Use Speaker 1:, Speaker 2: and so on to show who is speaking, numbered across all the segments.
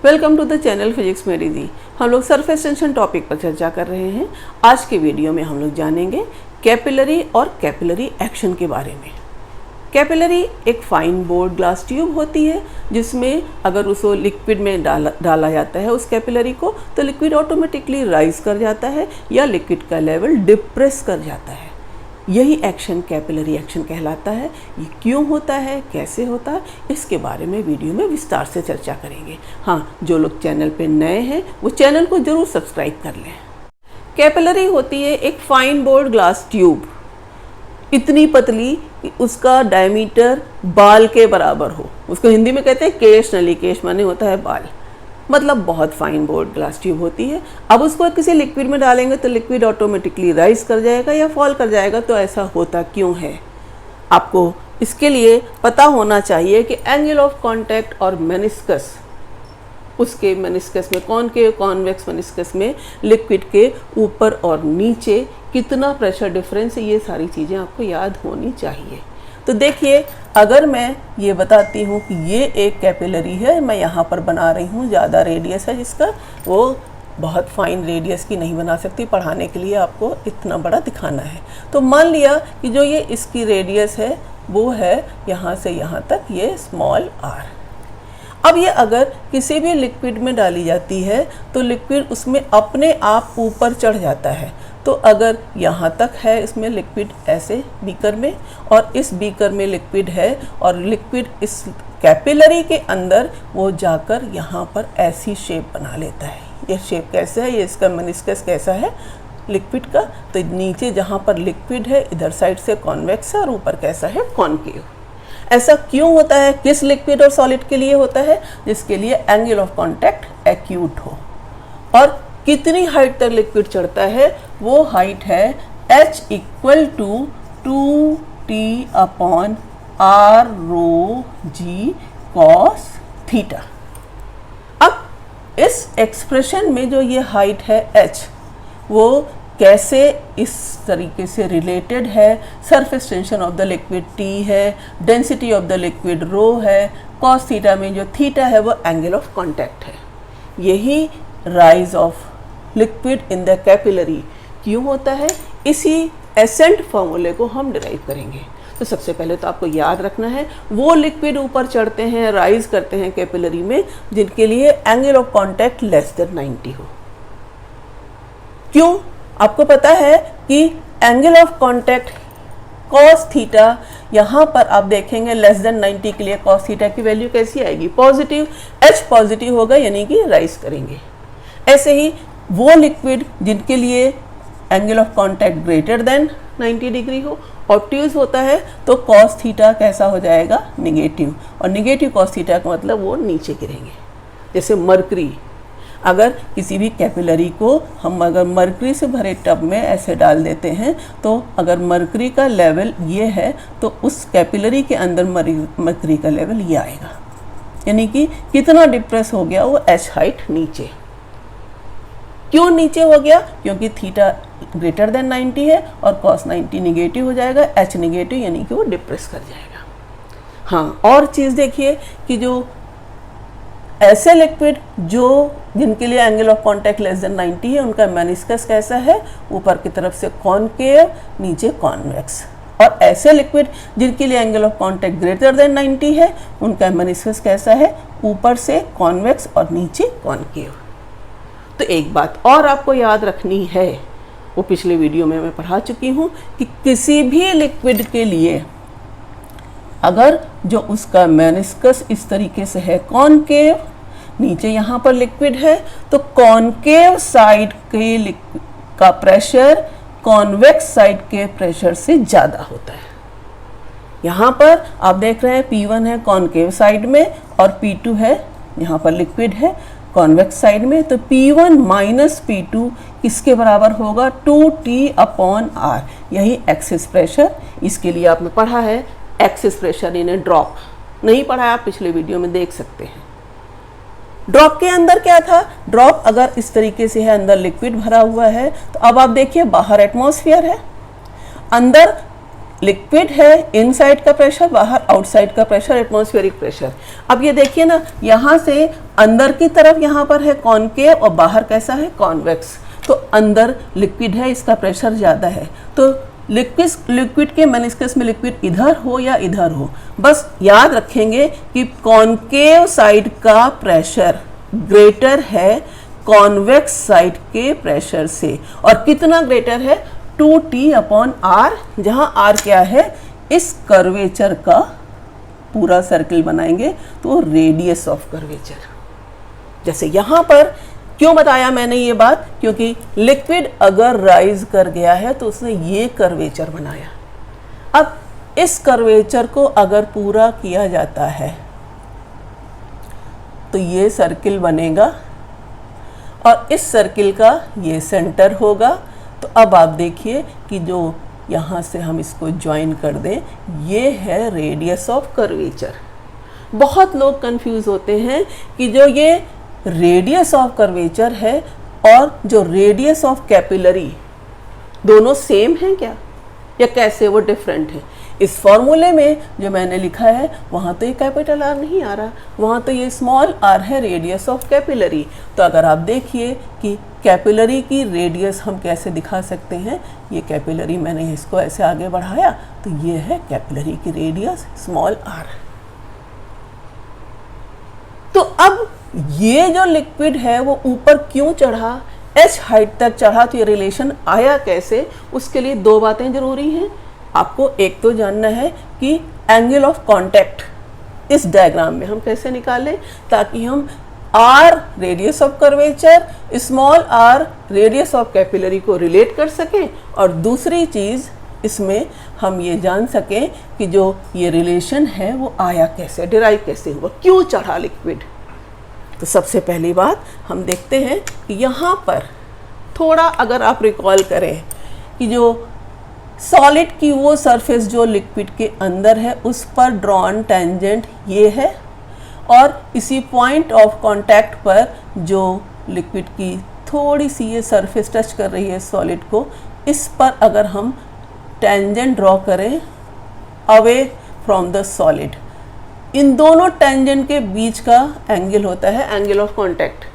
Speaker 1: Welcome to the channel physics में रिद्धि। हम लोग सरफेस टेंशन टॉपिक पर चर्चा कर रहे हैं। आज के वीडियो में हम लोग जानेंगे कैपिलरी और कैपिलरी एक्शन के बारे में। कैपिलरी एक फाइन बोर्ड ग्लास ट्यूब होती है जिसमें अगर उसको लिक्विड में डाला जाता है उस कैपिलरी को, तो लिक्विड ऑटोमेटिकली राइज कर जाता है या लिक्विड का लेवल डिप्रेस कर जाता है। यही एक्शन कैपिलरी एक्शन कहलाता है। ये क्यों होता है, कैसे होता है, इसके बारे में वीडियो में विस्तार से चर्चा करेंगे। हाँ, जो लोग चैनल पे नए हैं वो चैनल को जरूर सब्सक्राइब कर लें। कैपिलरी होती है एक फाइन बोर्ड ग्लास ट्यूब, इतनी पतली कि उसका डायमीटर बाल के बराबर हो। उसको हिंदी में कहते हैं केश नली। केश माने होता है बाल, मतलब बहुत फाइन बोर्ड ग्लास ट्यूब होती है। अब उसको किसी लिक्विड में डालेंगे तो लिक्विड ऑटोमेटिकली राइज कर जाएगा या फॉल कर जाएगा। तो ऐसा होता क्यों है, आपको इसके लिए पता होना चाहिए कि एंगल ऑफ कांटेक्ट और मेनिस्कस, उसके मेनिस्कस में कॉनकेव कॉन्वेक्स मेनिस्कस में लिक्विड के ऊपर और नीचे कितना प्रेशर डिफरेंस है, ये सारी चीज़ें आपको याद होनी चाहिए। तो देखिए, अगर मैं ये बताती हूँ कि ये एक कैपिलरी है, मैं यहाँ पर बना रही हूँ, ज़्यादा रेडियस है जिसका, वो बहुत फाइन रेडियस की नहीं बना सकती, पढ़ाने के लिए आपको इतना बड़ा दिखाना है। तो मान लिया कि जो ये इसकी रेडियस है वो है यहाँ से यहाँ तक, ये स्मॉल आर। अब ये अगर किसी भी लिक्विड में डाली जाती है तो लिक्विड उसमें अपने आप ऊपर चढ़ जाता है। तो अगर यहाँ तक है इसमें लिक्विड ऐसे बीकर में, और इस बीकर में लिक्विड है, और लिक्विड इस कैपिलरी के अंदर वो जाकर यहाँ पर ऐसी शेप बना लेता है। ये शेप कैसा है, ये इसका मेनिस्कस कैसा है लिक्विड का, तो नीचे जहाँ पर लिक्विड है इधर साइड से कॉन्वेक्स है और ऊपर कैसा है, कॉनकेव। ऐसा क्यों होता है, किस लिक्विड और सॉलिड के लिए होता है, जिसके लिए एंगल ऑफ कांटेक्ट एक्यूट हो। और कितनी हाइट तक लिक्विड चढ़ता है, वो हाइट है h equal to 2t upon r rho g cos theta. अब इस एक्सप्रेशन में जो ये हाइट है h, वो कैसे इस तरीके से रिलेटेड है, surface tension of the liquid t है, डेंसिटी ऑफ द लिक्विड रो है, cos थीटा में जो थीटा है वो एंगल ऑफ कांटेक्ट है। यही rise of liquid in the capillary क्यों होता है, इसी एसेंट फॉर्मूले को हम डिराइव करेंगे। तो सबसे पहले तो आपको याद रखना है, वो लिक्विड ऊपर चढ़ते हैं, राइज करते हैं कैपिलरी में, जिनके लिए angle of contact less than 90 हो। क्यों, आपको पता है कि angle of contact cos theta, यहाँ पर आप देखेंगे लेस देन 90 के लिए cos थीटा की वैल्यू कैसी आएगी, पॉजिटिव। h पॉजिटिव होगा यानी कि राइज करेंगे। ऐसे ही वो लिक्विड जिनके लिए angle of contact greater than 90 degree हो, ऑब्ट्यूज होता है, तो cos थीटा कैसा हो जाएगा, निगेटिव। और निगेटिव cos थीटा का मतलब वो नीचे गिरेंगे। जैसे मरकरी, अगर किसी भी कैपिलरी को हम अगर मरकरी से भरे टब में ऐसे डाल देते हैं, तो अगर मरकरी का लेवल ये है तो उस कैपिलरी के अंदर मरकरी का लेवल ये आएगा, यानी कि कितना डिप्रेस हो गया वो h हाइट नीचे। क्यों नीचे हो गया, क्योंकि थीटा ग्रेटर देन 90 है और cos 90 निगेटिव हो जाएगा, h निगेटिव यानी कि वो डिप्रेस कर जाएगा। हाँ, और चीज़ देखिए कि जो ऐसे लिक्विड जिनके लिए angle of contact less than 90 है, उनका मेनिस्कस कैसा है, ऊपर की तरफ से कॉनकेव, नीचे कॉन्वेक्स। और ऐसे लिक्विड जिनके लिए angle of contact greater than 90 है, उनका मेनिस्कस कैसा है, ऊपर से कॉन्वेक्स और नीचे कॉनकेव। तो एक बात और आपको याद रखनी है, वो पिछले वीडियो में मैं पढ़ा चुकी हूँ कि किसी भी लिक्विड के लिए अगर जो उसका मेनिस्कस इस तरीके से है कॉनकेव, नीचे यहाँ पर लिक्विड है, तो कॉनकेव साइड के का प्रेशर कॉन्वेक्स साइड के प्रेशर से ज़्यादा होता है। यहाँ पर आप देख रहे हैं P1 है कॉनकेव साइड में और P2 है यहाँ पर लिक्विड है कॉन्वेक्स साइड में। तो P1 माइनस P2 किसके बराबर होगा, 2T अपॉन R। यही एक्सिस प्रेशर, इसके लिए आपने पढ़ा है एक्सिस प्रेशर इन ड्रॉप, नहीं पढ़ा है आप पिछले वीडियो में देख सकते हैं। ड्रॉप के अंदर क्या था, ड्रॉप अगर इस तरीके से है, अंदर लिक्विड भरा हुआ है, तो अब आप देखिए बाहर एटमॉस्फेयर है, अंदर लिक्विड है, इनसाइड का प्रेशर, बाहर आउटसाइड का प्रेशर, एटमॉस्फेरिक प्रेशर। अब ये देखिए ना, यहाँ से अंदर की तरफ यहाँ पर है कॉनकेव और बाहर कैसा है, कॉन्वेक्स। तो अंदर लिक्विड है, इसका प्रेशर ज़्यादा है। तो लिक्विड के मेनिस्कस में लिक्विड इधर हो या इधर हो, बस याद रखेंगे कि कॉनकेव साइड का प्रेशर ग्रेटर है कॉन्वेक्स साइड के प्रेशर से। और कितना ग्रेटर है, 2T/R, जहां R क्या है, इस कर्वेचर का पूरा सर्किल बनाएंगे तो रेडियस ऑफ कर्वेचर। जैसे यहां पर क्यों बताया मैंने ये बात, क्योंकि लिक्विड अगर राइज कर गया है तो उसने ये कर्वेचर बनाया। अब इस कर्वेचर को अगर पूरा किया जाता है तो ये सर्किल बनेगा और इस सर्किल का ये सेंटर होगा। तो अब आप देखिए कि जो यहाँ से हम इसको ज्वाइन कर दें, ये है रेडियस ऑफ कर्वेचर। बहुत लोग कंफ्यूज होते हैं कि जो ये रेडियस ऑफ कर्वेचर है और जो रेडियस ऑफ कैपिलरी, दोनों सेम हैं क्या, या कैसे वो डिफरेंट है। इस फॉर्मूले में जो मैंने लिखा है वहाँ तो ये कैपिटल R नहीं आ रहा, वहाँ तो ये स्मॉल r है, रेडियस ऑफ कैपिलरी। तो अगर आप देखिए कि कैपिलरी की रेडियस हम कैसे दिखा सकते हैं, ये कैपिलरी मैंने इसको ऐसे आगे बढ़ाया तो ये है कैपिलरी की रेडियस स्मॉल r। तो अब ये जो लिक्विड है वो ऊपर क्यों चढ़ा, h हाइट तक चढ़ा, तो ये रिलेशन आया कैसे, उसके लिए दो बातें जरूरी हैं। आपको एक तो जानना है कि एंगल ऑफ कांटेक्ट इस डायग्राम में हम कैसे निकालें, ताकि हम r radius of curvature, small r radius of capillary को रिलेट कर सकें। और दूसरी चीज़ इसमें हम ये जान सकें कि जो ये रिलेशन है वो आया कैसे, डिराइव कैसे हुआ, क्यों चढ़ा लिक्विड। तो सबसे पहली बात हम देखते हैं कि यहाँ पर थोड़ा अगर आप रिकॉल करें कि जो सॉलिड की वो सरफेस जो लिक्विड के अंदर है उस पर ड्रॉन टेंजेंट ये है, और इसी पॉइंट ऑफ कांटेक्ट पर जो लिक्विड की थोड़ी सी ये सरफेस टच कर रही है सॉलिड को, इस पर अगर हम टेंजेंट ड्रॉ करें अवे फ्रॉम द सॉलिड, इन दोनों टेंजेंट के बीच का एंगल होता है एंगल ऑफ कांटेक्ट।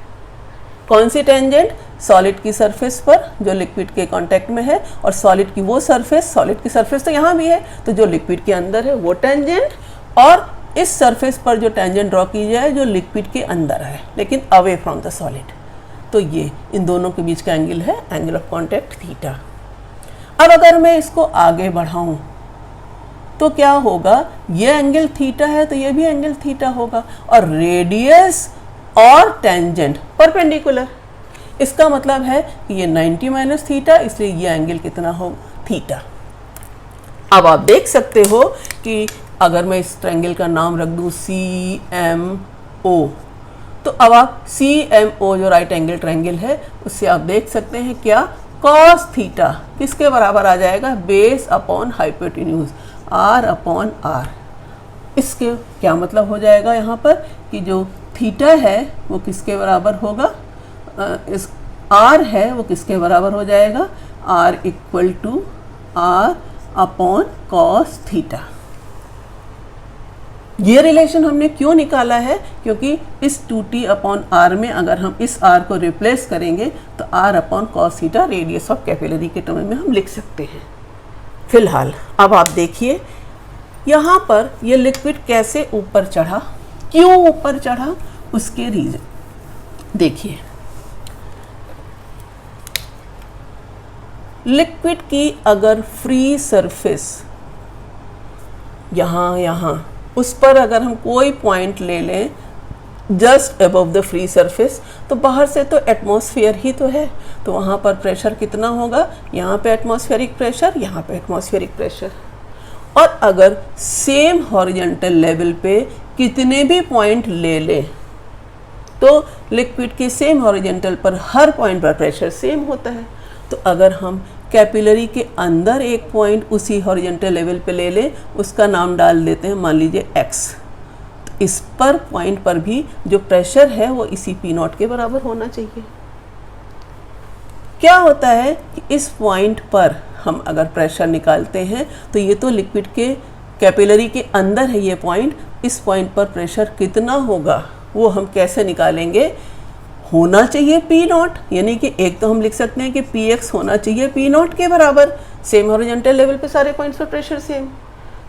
Speaker 1: कौन सी टेंजेंट, सॉलिड की सरफेस पर जो लिक्विड के कांटेक्ट में है, और सॉलिड की वो सरफेस, सॉलिड की सरफेस तो यहाँ भी है, तो जो लिक्विड के अंदर है वो टेंजेंट, और इस सरफेस पर जो टेंजेंट ड्रॉ की जाए जो लिक्विड के अंदर है लेकिन अवे फ्रॉम द सॉलिड, तो ये इन दोनों के बीच का एंगल है एंगल ऑफ कांटेक्ट थीटा। अब अगर मैं इसको आगे बढ़ाऊँ तो क्या होगा, ये एंगल थीटा है तो ये भी एंगल थीटा होगा, और रेडियस और टेंजेंट परपेंडिकुलर। इसका मतलब है कि ये 90 माइनस थीटा, इसलिए ये एंगल कितना हो, थीटा। अब आप देख सकते हो कि अगर मैं इस ट्रायंगल का नाम रख दूं CMO, तो अब आप CMO जो राइट एंगल ट्रायंगल है उससे आप देख सकते हैं क्या, कॉस थीटा किसके बराबर आ जाएगा, बेस अपॉन हाइपोटेन्यूज R/R। इसके क्या मतलब हो जाएगा यहाँ पर कि जो थीटा है वो किसके बराबर होगा, इस R है वो किसके बराबर हो जाएगा, R = R/cos थीटा। ये रिलेशन हमने क्यों निकाला है, क्योंकि इस 2T/R में अगर हम इस R को रिप्लेस करेंगे तो R/cos theta radius of capillary के टर्म में हम लिख सकते हैं। फिलहाल अब आप देखिए यहाँ पर ये लिक्विड कैसे ऊपर चढ़ा, क्यों ऊपर चढ़ा, उसके रीजन देखिए। लिक्विड की अगर फ्री सरफेस यहाँ उस पर अगर हम कोई पॉइंट ले लें just above the free surface, तो बाहर से तो एटमॉस्फेयर ही तो है, तो वहाँ पर प्रेशर कितना होगा, यहाँ पे एटमॉस्फेरिक प्रेशर, यहाँ पे एटमॉस्फेरिक प्रेशर। और अगर सेम हॉरिजॉन्टल लेवल पे कितने भी पॉइंट ले लें तो लिक्विड के सेम हॉरिजॉन्टल पर हर पॉइंट पर प्रेशर सेम होता है। तो अगर हम कैपिलरी के अंदर एक पॉइंट उसी हॉरिजॉन्टल लेवल पे ले लें, उसका नाम डाल देते हैं मान लीजिए x, तो इस पर पॉइंट पर भी जो प्रेशर है वो इसी P0 के बराबर होना चाहिए। क्या होता है कि इस पॉइंट पर हम अगर प्रेशर निकालते हैं तो ये तो लिक्विड के कैपिलरी के अंदर है ये पॉइंट, इस पॉइंट पर प्रेशर कितना होगा वो हम कैसे निकालेंगे, होना चाहिए पी नॉट, यानी कि एक तो हम लिख सकते हैं कि पी एक्स होना चाहिए पी नॉट के बराबर, सेम हॉरिजॉन्टल लेवल पे सारे पॉइंट्स पर प्रेशर सेम।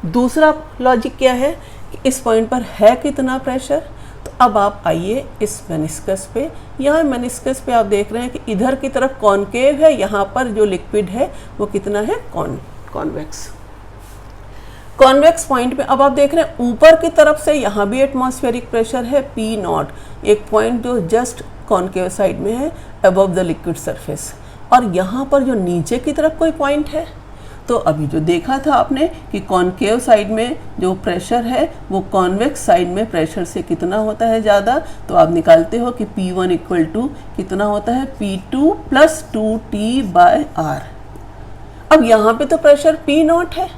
Speaker 1: दूसरा लॉजिक क्या है कि इस पॉइंट पर है कितना प्रेशर, तो अब आप आइए इस मेनिस्कस पे, यहाँ मेनिस्कस पे आप देख रहे हैं कि इधर की तरफ कॉनकेव है, यहाँ पर जो लिक्विड है वो कितना है कॉन्वेक्स। कॉन्वेक्स पॉइंट पे अब आप देख रहे हैं ऊपर की तरफ से यहाँ भी एटमॉस्फेरिक प्रेशर है पी नॉट, एक पॉइंट जो जस्ट कॉनकेव साइड में है अबव द लिक्विड सरफेस, और यहाँ पर जो नीचे की तरफ कोई पॉइंट है। तो अभी जो देखा था आपने कि कॉनकेव साइड में जो प्रेशर है वो कॉन्वेक्स साइड में प्रेशर से कितना होता है ज़्यादा, तो आप निकालते हो कि P1 इक्वल टू कितना होता है P2 प्लस 2T/R। अब यहाँ पे तो प्रेशर P नॉट है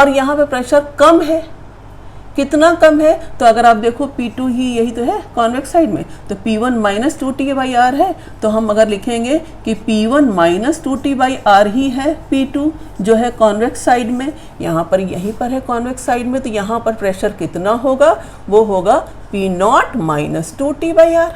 Speaker 1: और यहाँ पे प्रेशर कम है, कितना कम है, तो अगर आप देखो P2 ही यही तो है कॉन्वेक्स साइड में, तो P1 माइनस 2T/R है, तो हम अगर लिखेंगे कि P1 माइनस 2T/R ही है P2 जो है कॉन्वेक्स साइड में, यहाँ पर यहीं पर है कॉन्वेक्स साइड में, तो यहाँ पर प्रेशर कितना होगा, वो होगा P नॉट माइनस 2T/R।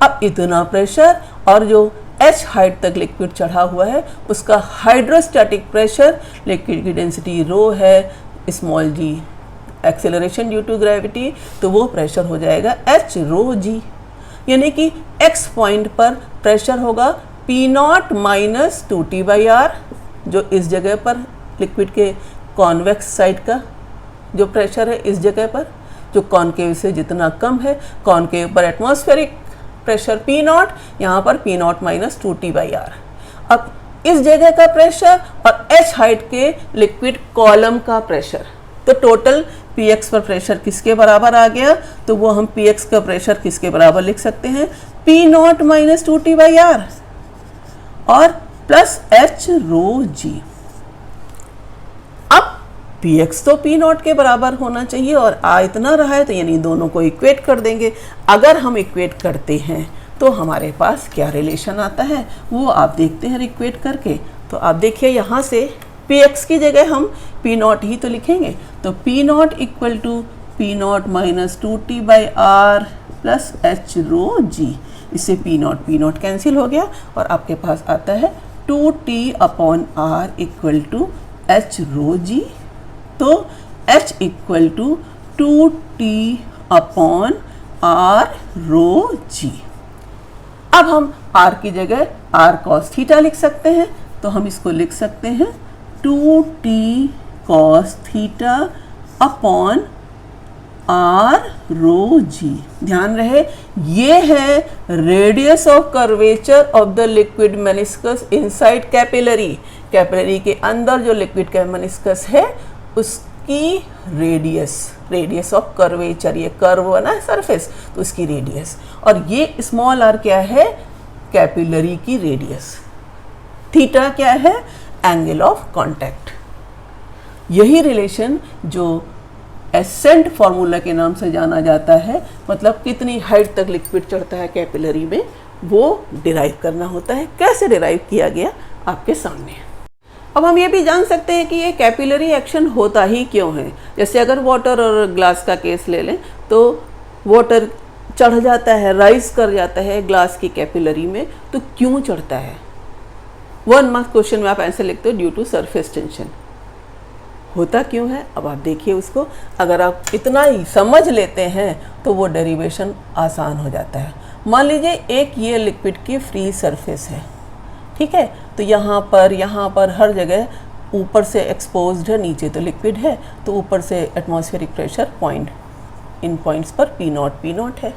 Speaker 1: अब इतना प्रेशर और जो H हाइट तक लिक्विड चढ़ा हुआ है उसका हाइड्रोस्टैटिक प्रेशर, लिक्विड की डेंसिटी रो है, small g acceleration due to gravity, तो वो प्रेशर हो जाएगा H रो जी, यानी कि x पॉइंट पर प्रेशर होगा P नॉट माइनस 2T/R, जो इस जगह पर लिक्विड के कॉन्वेक्स साइड का जो प्रेशर है इस जगह पर, जो कॉनकेव से जितना कम है, कॉनकेव पर एटमॉस्फेरिक प्रेशर P नॉट, यहाँ पर P नॉट माइनस 2T/R। अब इस जगह का प्रेशर और H हाइट के लिक्विड कॉलम का प्रेशर, तो टोटल Px पर प्रेशर किसके बराबर आ गया, तो वो हम Px का प्रेशर किसके बराबर लिख सकते हैं, P नॉट माइनस 2T/R और प्लस H रो जी। अब Px तो P नॉट के बराबर होना चाहिए और आ इतना रहा है, तो यानी दोनों को इक्वेट कर देंगे। अगर हम इक्वेट करते हैं तो हमारे पास क्या रिलेशन आता है वो आप देखते हैं इक्वेट करके। तो आप देखिए यहाँ से Px की जगह हम P नॉट ही तो लिखेंगे, तो P naught equal to P naught minus 2T/R plus H rho g. इससे P नॉट कैंसिल हो गया और आपके पास आता है 2T/R equal to H rho g. तो H इक्वल टू 2T/R रो जी। अब हम R की जगह R cos थीटा लिख सकते हैं, तो हम इसको लिख सकते हैं 2T cos theta upon R रो जी। ध्यान रहे ये है radius of curvature of the liquid meniscus inside capillary. Capillary के अंदर जो लिक्विड का मेनिस्कस है उसकी रेडियस ऑफ कर्वेचर, ये कर्व है ना सरफेस, तो उसकी रेडियस, और ये स्मॉल r क्या है, कैपिलरी की रेडियस। थीटा क्या है, एंगल ऑफ कांटेक्ट। यही रिलेशन जो एसेंट फॉर्मूला के नाम से जाना जाता है, मतलब कितनी हाइट तक लिक्विड चढ़ता है कैपिलरी में, वो डिराइव करना होता है। कैसे डिराइव किया गया आपके सामने। अब हम ये भी जान सकते हैं कि ये कैपिलरी एक्शन होता ही क्यों है। जैसे अगर वाटर और ग्लास का केस ले लें, तो वाटर चढ़ जाता है, राइज कर जाता है ग्लास की कैपिलरी में, तो क्यों चढ़ता है। 1 मार्क्स क्वेश्चन में आप आंसर लिखते हो ड्यू टू सरफेस टेंशन। होता क्यों है, अब आप देखिए उसको। अगर आप इतना ही समझ लेते हैं तो वो डेरिवेशन आसान हो जाता है। मान लीजिए एक ये लिक्विड की फ्री सरफेस है, ठीक है, तो यहाँ पर हर जगह ऊपर से एक्सपोज्ड है, नीचे तो लिक्विड है, तो ऊपर से एटमॉस्फेरिक प्रेशर इन पॉइंट्स पर P नॉट है।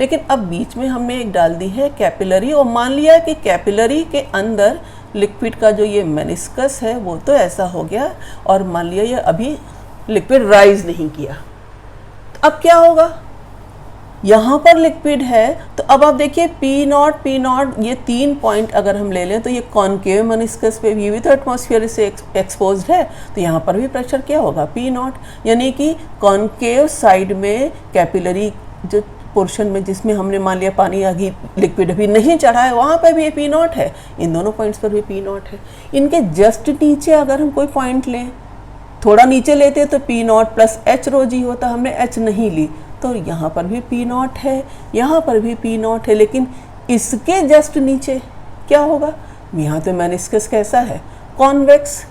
Speaker 1: लेकिन अब बीच में हमने एक डाल दी है कैपिलरी, और मान लिया कि कैपिलरी के अंदर लिक्विड का जो ये मेनिस्कस है वो तो ऐसा हो गया, और मान लिया ये अभी लिक्विड राइज नहीं किया, तो अब क्या होगा, यहाँ पर लिक्विड है, तो अब आप देखिए P नॉट ये 3 पॉइंट अगर हम ले लें, तो ये कॉनकेव मेनिस्कस पे भी तो एटमॉस्फेयर से एक्सपोज्ड है, तो यहाँ पर भी प्रेशर क्या होगा, P नॉट, यानी कि कॉनकेव साइड में कैपिलरी जो पोर्शन में जिसमें हमने मान लिया पानी अभी लिक्विड अभी नहीं चढ़ा है, वहाँ पे भी पी नॉट है, इन दोनों पॉइंट्स पर भी पी नॉट है। इनके जस्ट नीचे अगर हम कोई पॉइंट लें, थोड़ा नीचे लेते तो पी नॉट प्लस एच रो जी होता, हमने एच नहीं ली, तो यहाँ पर भी पी नॉट है, यहाँ पर भी पी नॉट है, लेकिन इसके जस्ट नीचे क्या होगा, यहाँ तो मेनिस्कस कैसा है, कॉन्वेक्स,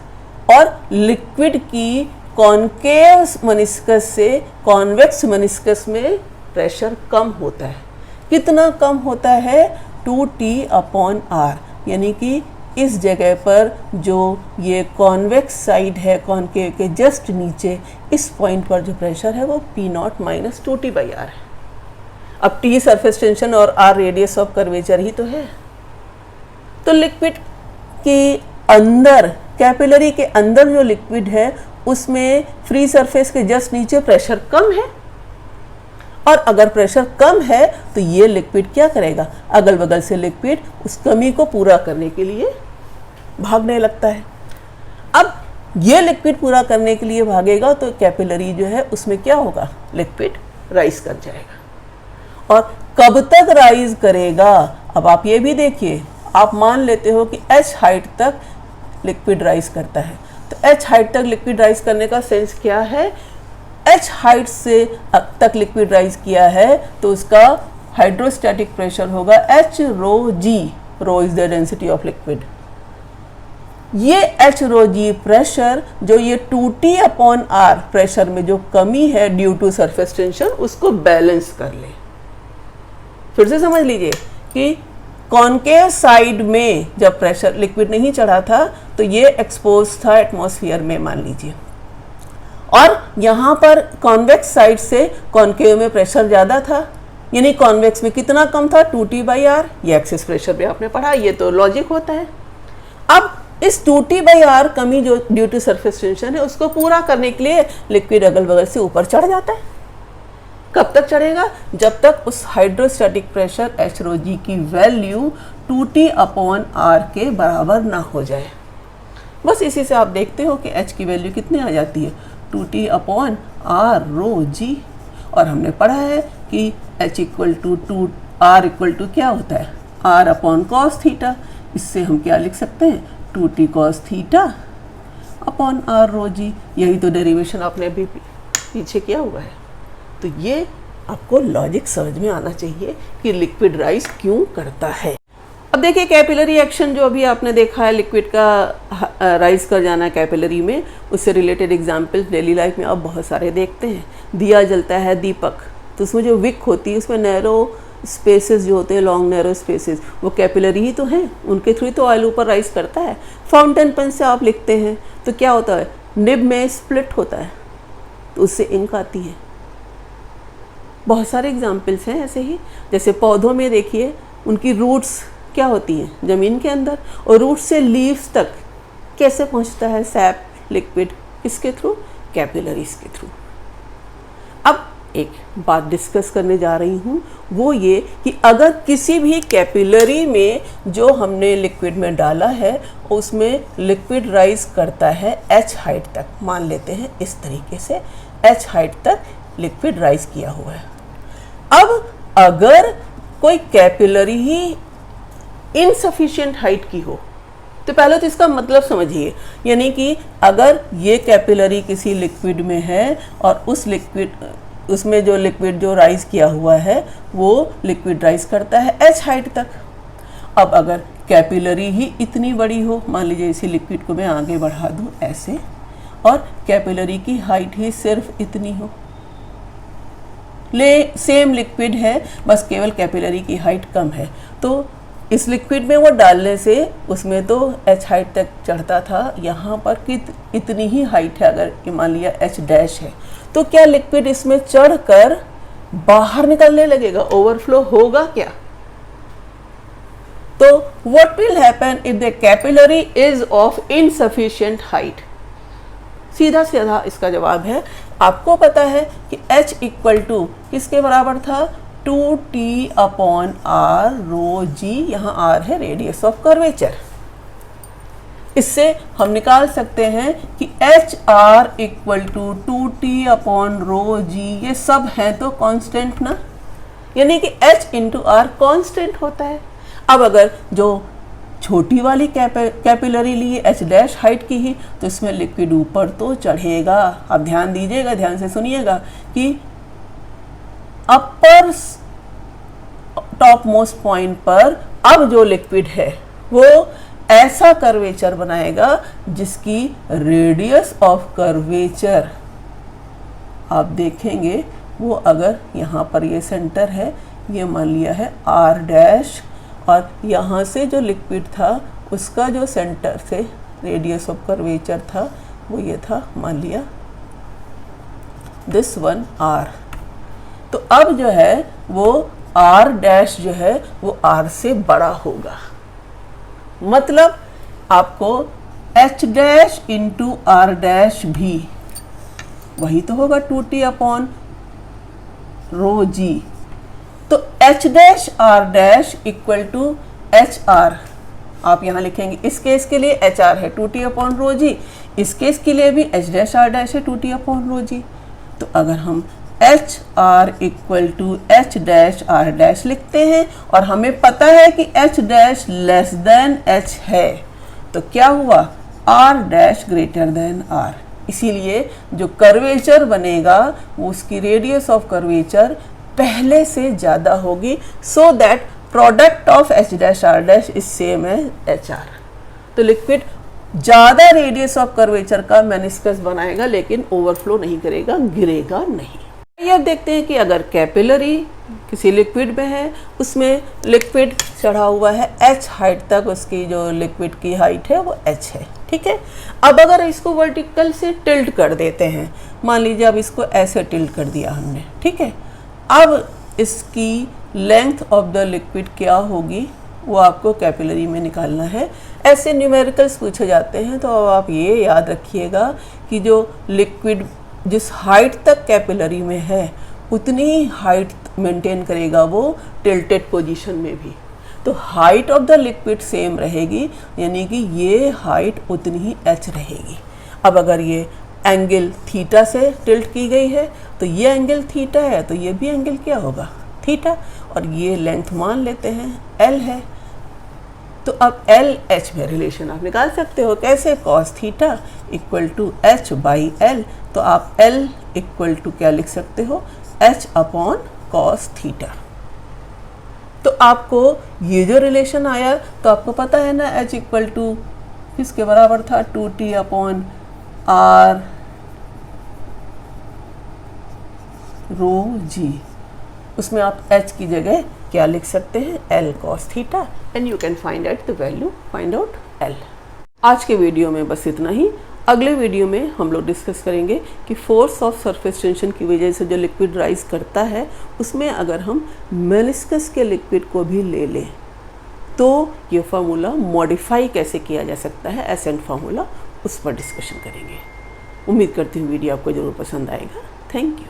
Speaker 1: और लिक्विड की कॉनकेव मेनिस्कस से कॉन्वेक्स मेनिस्कस में प्रेशर कम होता है। कितना कम होता है, 2T/R, यानी कि इस जगह पर जो ये कॉन्वेक्स साइड है कॉनकेव के जस्ट नीचे, इस पॉइंट पर जो प्रेशर है वो P नॉट माइनस 2T/R है। अब T सरफेस टेंशन और R रेडियस ऑफ कर्वेचर ही तो है। तो लिक्विड के अंदर, कैपिलरी के अंदर जो लिक्विड है उसमें फ्री सरफेस के जस्ट नीचे प्रेशर कम है, और अगर प्रेशर कम है तो ये लिक्विड क्या करेगा, अगल बगल से लिक्विड उस कमी को पूरा करने के लिए भागने लगता है। अब ये लिक्विड पूरा करने के लिए भागेगा तो कैपिलरी जो है उसमें क्या होगा, लिक्विड राइज कर जाएगा। और कब तक राइज करेगा, अब आप ये भी देखिए, आप मान लेते हो कि h हाइट तक लिक्विड राइज करता है, तो h हाइट तक लिक्विड राइज करने का सेंस क्या है, h हाइट से अब तक लिक्विड राइज किया है तो उसका हाइड्रोस्टैटिक प्रेशर होगा h rho g, rho is the density of liquid. ये h रो जी प्रेशर जो ये 2T/R प्रेशर में जो कमी है ड्यू टू सरफेस टेंशन, उसको बैलेंस कर ले। फिर से समझ लीजिए कि कॉनकेव साइड में जब प्रेशर लिक्विड नहीं चढ़ा था तो ये एक्सपोज था एटमॉस्फेयर में मान लीजिए, और यहाँ पर कॉन्वेक्स साइड से कॉनकेव में प्रेशर ज़्यादा था, यानी कॉन्वेक्स में कितना कम था, 2T/R। ये एक्सेस प्रेशर भी आपने पढ़ा, ये तो लॉजिक होता है। अब इस 2T/R कमी जो ड्यू टू सरफेस टेंशन है उसको पूरा करने के लिए लिक्विड अगल बगल से ऊपर चढ़ जाता है। कब तक चढ़ेगा, जब तक उस हाइड्रोस्टैटिक प्रेशर h रो जी की वैल्यू 2T/R के बराबर ना हो जाए। बस इसी से आप देखते हो कि h की वैल्यू कितनी आ जाती है, 2T/R रो जी, और हमने पढ़ा है कि h equal to R equal to क्या होता है, R/cos थीटा। इससे हम क्या लिख सकते हैं, 2T cos θ/R रो जी। यही तो डेरिवेशन आपने अभी पीछे किया हुआ है। तो ये आपको लॉजिक समझ में आना चाहिए कि लिक्विड राइज क्यों करता है। अब देखिए कैपिलरी एक्शन जो अभी आपने देखा है, लिक्विड का राइज कर जाना कैपिलरी में, उससे रिलेटेड एग्जाम्पल्स डेली लाइफ में आप बहुत सारे देखते हैं। दिया जलता है दीपक, तो उसमें जो विक होती है उसमें नैरो स्पेसेस जो होते हैं, लॉन्ग नैरो स्पेसेस, वो कैपिलरी ही तो हैं, उनके थ्रू तो ऑयल ऊपर राइज करता है। फाउंटेन पेन से आप लिखते हैं तो क्या होता है, निब में स्प्लिट होता है तो उससे इंक आती है। बहुत सारे एग्जाम्पल्स हैं ऐसे ही। जैसे पौधों में देखिए, उनकी रूट्स क्या होती हैं, ज़मीन के अंदर, और रूट से लीव्स तक कैसे पहुंचता है सैप लिक्विड, किसके थ्रू, कैपिलरीज के थ्रू। अब एक बात डिस्कस करने जा रही हूँ, वो ये कि अगर किसी भी कैपिलरी में जो हमने लिक्विड में डाला है उसमें लिक्विड राइज करता है h हाइट तक, मान लेते हैं इस तरीके से h हाइट तक लिक्विड राइज किया हुआ है। अब अगर कोई कैपिलरी ही इनसफिशिएंट हाइट की हो तो पहले तो इसका मतलब समझिए, यानी कि अगर ये कैपिलरी किसी लिक्विड में है और उसमें जो लिक्विड जो राइज किया हुआ है वो लिक्विड राइज करता है h हाइट तक। अब अगर कैपिलरी ही इतनी बड़ी हो, मान लीजिए इसी लिक्विड को मैं आगे बढ़ा दूं ऐसे, और कैपिलरी की हाइट ही सिर्फ इतनी हो, सेम लिक्विड है, बस केवल कैपिलरी की हाइट कम है, तो इस लिक्विड में वो डालने से उसमें तो h हाइट तक चढ़ता था, यहाँ पर इतनी ही हाइट है, अगर मान लिया h डैश है, तो क्या लिक्विड इसमें चढ़कर बाहर निकलने लगेगा, ओवरफ्लो होगा क्या? तो what will happen if the capillary is of insufficient height? सीधा सीधा इसका जवाब है, आपको पता है कि h इक्वल टू किसके बराबर था, 2T/R रो जी, यहाँ R है रेडियस ऑफ कर्वेचर। इससे हम निकाल सकते हैं कि HR इक्वल टू 2T/रो जी, ये सब हैं तो कांस्टेंट ना, यानी कि H इंटू आर कॉन्स्टेंट होता है। अब अगर जो छोटी वाली कैपिलरी लिए H डैश हाइट की ही, तो इसमें लिक्विड ऊपर तो चढ़ेगा। अब ध्यान दीजिएगा, ध्यान से सुनिएगा कि अपर टॉप मोस्ट पॉइंट पर अब जो लिक्विड है वो ऐसा कर्वेचर बनाएगा जिसकी रेडियस ऑफ कर्वेचर आप देखेंगे वो, अगर यहाँ पर ये सेंटर है, ये मान लिया है R डैश, और यहाँ से जो लिक्विड था उसका जो सेंटर से रेडियस ऑफ कर्वेचर था वो ये था, मान लिया दिस वन R। तो अब जो है वो R डैश जो है वो R से बड़ा होगा, मतलब आपको H dash into R dash भी वही तो होगा 2T अपॉन रो जी। तो H dash R dash equal to H R, आप यहाँ लिखेंगे इस केस के लिए एच आर है 2T अपॉन रो जी, इस केस के लिए भी H डैश R डैश है 2T अपॉन रो जी। तो अगर हम H R equal to H dash R dash लिखते हैं और हमें पता है कि H dash less than H है, तो क्या हुआ R dash greater than R. इसीलिए जो कर्वेचर बनेगा वो उसकी रेडियस ऑफ कर्वेचर पहले से ज़्यादा होगी, so that product of H dash R dash is same as H R. तो लिक्विड ज़्यादा रेडियस ऑफ कर्वेचर का मेनिस्कस बनाएगा लेकिन ओवरफ्लो नहीं करेगा, गिरेगा नहीं। ये अब देखते हैं कि अगर कैपिलरी किसी लिक्विड में है, उसमें लिक्विड चढ़ा हुआ है h हाइट तक, उसकी जो लिक्विड की हाइट है वो h है, ठीक है। अब अगर इसको वर्टिकल से टिल्ट कर देते हैं, मान लीजिए अब इसको ऐसे टिल्ट कर दिया हमने, ठीक है। अब इसकी लेंथ ऑफ द लिक्विड क्या होगी वो आपको कैपिलरी में निकालना है। ऐसे न्यूमेरिकल्स पूछे जाते हैं, तो अब आप ये याद रखिएगा कि जो लिक्विड जिस हाइट तक कैपिलरी में है उतनी ही हाइट मेंटेन करेगा वो टिल्टेड पोजीशन में भी। तो height of the liquid same रहेगी, यानी कि ये हाइट उतनी ही h रहेगी। अब अगर ये एंगल थीटा से टिल्ट की गई है तो ये एंगल थीटा है, तो ये भी एंगल क्या होगा थीटा, और ये लेंथ मान लेते हैं l है। तो अब एल एच में रिलेशन आप निकाल सकते हो, कैसे cos theta equal to H by L. तो आप एल इक्वल टू क्या लिख सकते हो एच अपॉन कॉस थीटा। तो आपको ये जो रिलेशन आया, तो आपको पता है ना एच इक्वल टू किसके बराबर था 2T अपॉन आर रो जी। उसमें आप h की जगह क्या लिख सकते हैं L cos theta, and you can find out the value, find out L। आज के वीडियो में बस इतना ही। अगले वीडियो में हम लोग डिस्कस करेंगे कि फोर्स ऑफ सरफेस टेंशन की वजह से जो लिक्विड राइज करता है, उसमें अगर हम मेनिस्कस के लिक्विड को भी ले लें तो ये फार्मूला मॉडिफाई कैसे किया जा सकता है, एसेंट फार्मूला, उस पर डिस्कशन करेंगे। उम्मीद करती हूँ वीडियो आपको ज़रूर पसंद आएगा। Thank you.